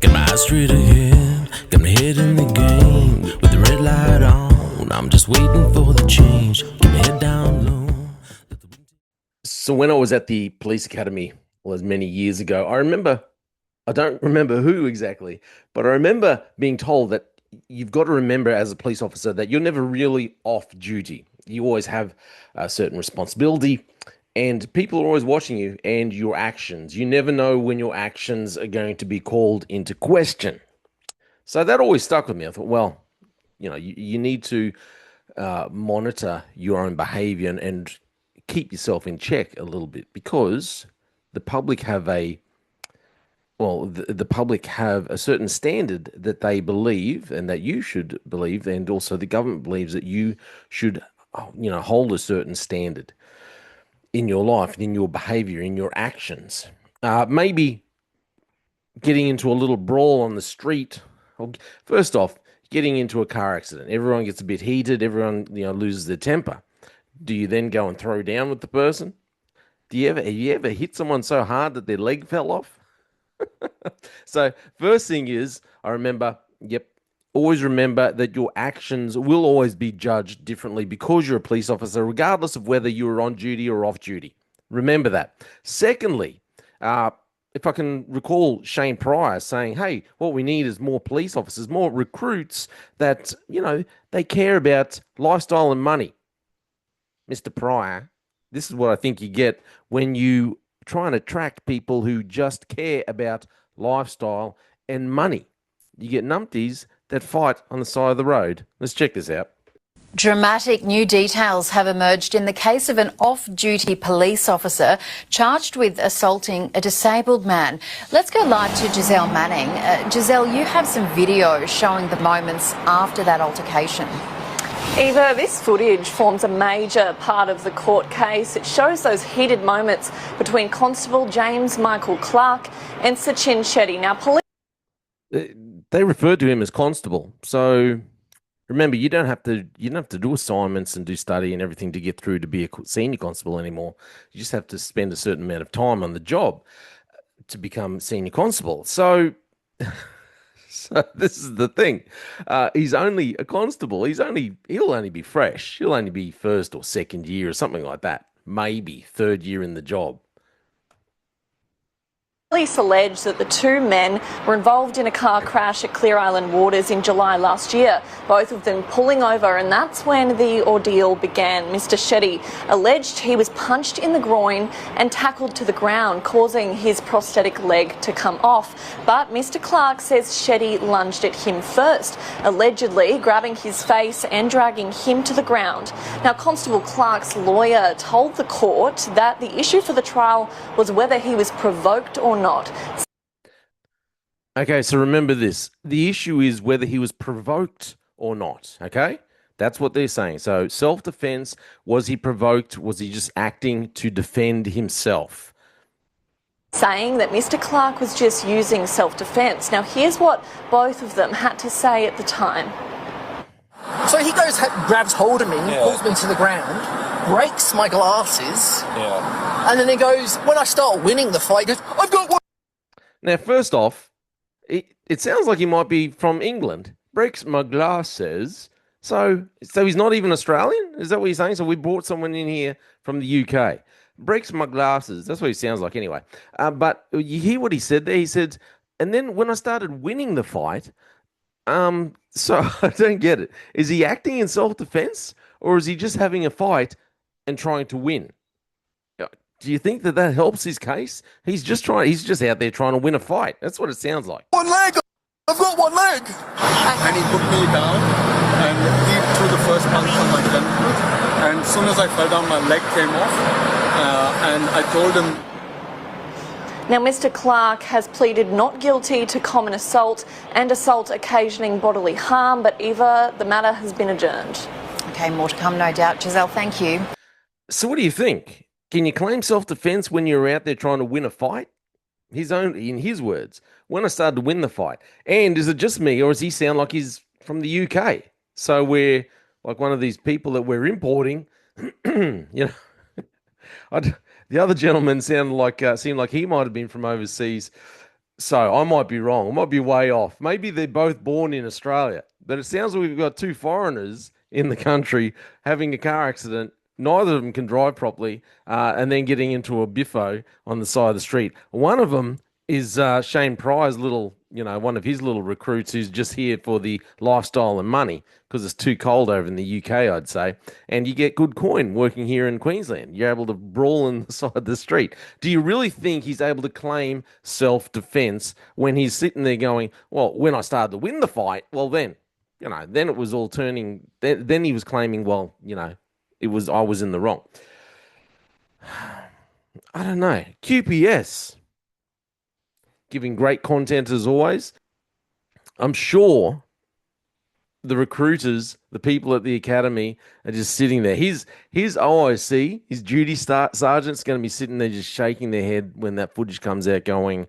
Got my eyes straight ahead, got my head in the game. With the red light on, I'm just waiting for the change. Keep my head down low. So when I was at the police academy, well, as many years ago, I don't remember who exactly, but I remember being told that you've got to remember as a police officer that you're never really off duty. You always have a certain responsibility, and people are always watching you and your actions. You never know when your actions are going to be called into question. So that always stuck with me. I thought, well, you need to monitor your own behavior and keep yourself in check a little bit because the public have the public have a certain standard that they believe and that you should believe, and also the government believes that you should, hold a certain standard in your life, in your behavior, in your actions. Maybe getting into a little brawl on the street. First off, getting into a car accident. Everyone gets a bit heated. Everyone, loses their temper. Do you then go and throw down with the person? Have you ever hit someone so hard that their leg fell off? So first thing is, always remember that your actions will always be judged differently because you're a police officer, regardless of whether you're on duty or off duty. Remember that. Secondly, if I can recall Shane Pryor saying, hey, what we need is more police officers, more recruits that, they care about lifestyle and money. Mr. Pryor, this is what I think you get when you try and attract people who just care about lifestyle and money. You get numpties that fight on the side of the road. Let's check this out. Dramatic new details have emerged in the case of an off-duty police officer charged with assaulting a disabled man. Let's go live to Giselle Manning. Giselle, you have some video showing the moments after that altercation. Eva, this footage forms a major part of the court case. It shows those heated moments between Constable James Michael Clark and Sachin Shetty. Now, police... They referred to him as Constable. So remember, you don't have to do assignments and do study and everything to get through to be a senior constable anymore. You just have to spend a certain amount of time on the job to become senior constable. So this is the thing. He's only a constable. He'll only be fresh. He'll only be first or second year or something like that. Maybe third year in the job. Police allege that the two men were involved in a car crash at Clear Island Waters in July last year, both of them pulling over, and that's when the ordeal began. Mr. Shetty alleged he was punched in the groin and tackled to the ground, causing his prosthetic leg to come off. But Mr. Clark says Shetty lunged at him first, allegedly grabbing his face and dragging him to the ground. Now, Constable Clark's lawyer told the court that the issue for the trial was whether he was provoked or not. Okay, so remember this. The issue is whether he was provoked or not, okay? That's what they're saying. So self-defense, was he provoked? Was he just acting to defend himself? Saying that Mr. Clark was just using self-defense. Now, here's what both of them had to say at the time. So he goes, grabs hold of me, pulls me to the ground, breaks my glasses, and then he goes, when I start winning the fight, he goes, I've got one. Now, first off, it sounds like he might be from England. Breaks my glasses. So he's not even Australian? Is that what you're saying? So we brought someone in here from the UK. Breaks my glasses. That's what he sounds like anyway. But you hear what he said there? He said, and then when I started winning the fight, so I don't get it. Is he acting in self-defense or is he just having a fight and trying to win? Do you think that helps his case? He's just out there trying to win a fight. That's what it sounds like. One leg! I've got one leg! And he put me down and he threw the first punch on my temple. And as soon as I fell down, my leg came off. And I told him... Now, Mr. Clark has pleaded not guilty to common assault and assault occasioning bodily harm, but Eva, the matter has been adjourned. Okay, more to come, no doubt. Giselle, thank you. So what do you think? Can you claim self-defense when you're out there trying to win a fight? In his words, when I started to win the fight. And is it just me, or does he sound like he's from the UK? So we're like one of these people that we're importing. The other gentleman seemed like he might have been from overseas. So I might be wrong. I might be way off. Maybe they're both born in Australia. But it sounds like we've got two foreigners in the country having a car accident. Neither of them can drive properly, and then getting into a biffo on the side of the street. One of them is Shane Pryor's little, one of his little recruits who's just here for the lifestyle and money because it's too cold over in the UK, I'd say. And you get good coin working here in Queensland. You're able to brawl on the side of the street. Do you really think he's able to claim self-defense when he's sitting there going, well, when I started to win the fight, well, then it was all turning. Then he was claiming, well, I was in the wrong. I don't know. QPS giving great content as always. I'm sure the recruiters, the people at the academy, are just sitting there. His OIC, his duty sergeant's going to be sitting there just shaking their head when that footage comes out, going,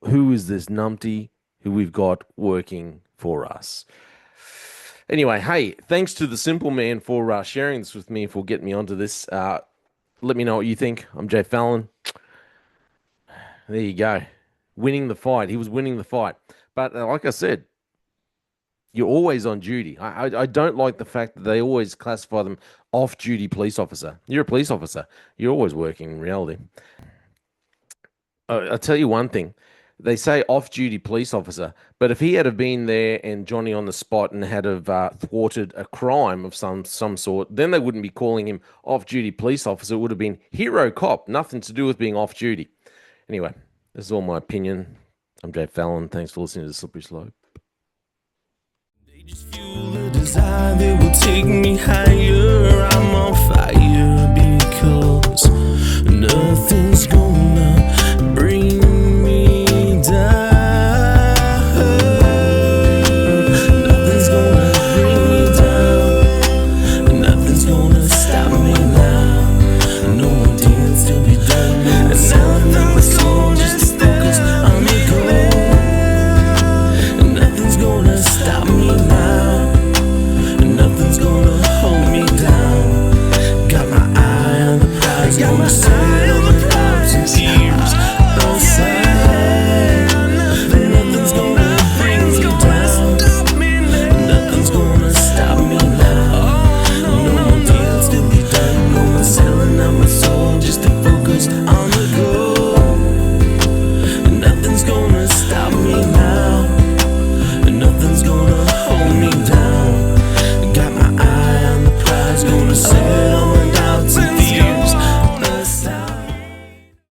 "Who is this numpty who we've got working for us?" Anyway, hey, thanks to the Simple Man for sharing this with me, for getting me onto this. Let me know what you think. I'm Jay Fallon. There you go. Winning the fight. He was winning the fight. But like I said, you're always on duty. I don't like the fact that they always classify them off-duty police officer. You're a police officer. You're always working in reality. I'll tell you one thing. They say off-duty police officer, but if he had have been there and Johnny on the spot and had have thwarted a crime of some sort, then they wouldn't be calling him off-duty police officer. It would have been hero cop. Nothing to do with being off-duty. Anyway, this is all my opinion. I'm Jay Fallon. Thanks for listening to Slippery Slope. They just fuel a desire that will take me higher. I'm on fire.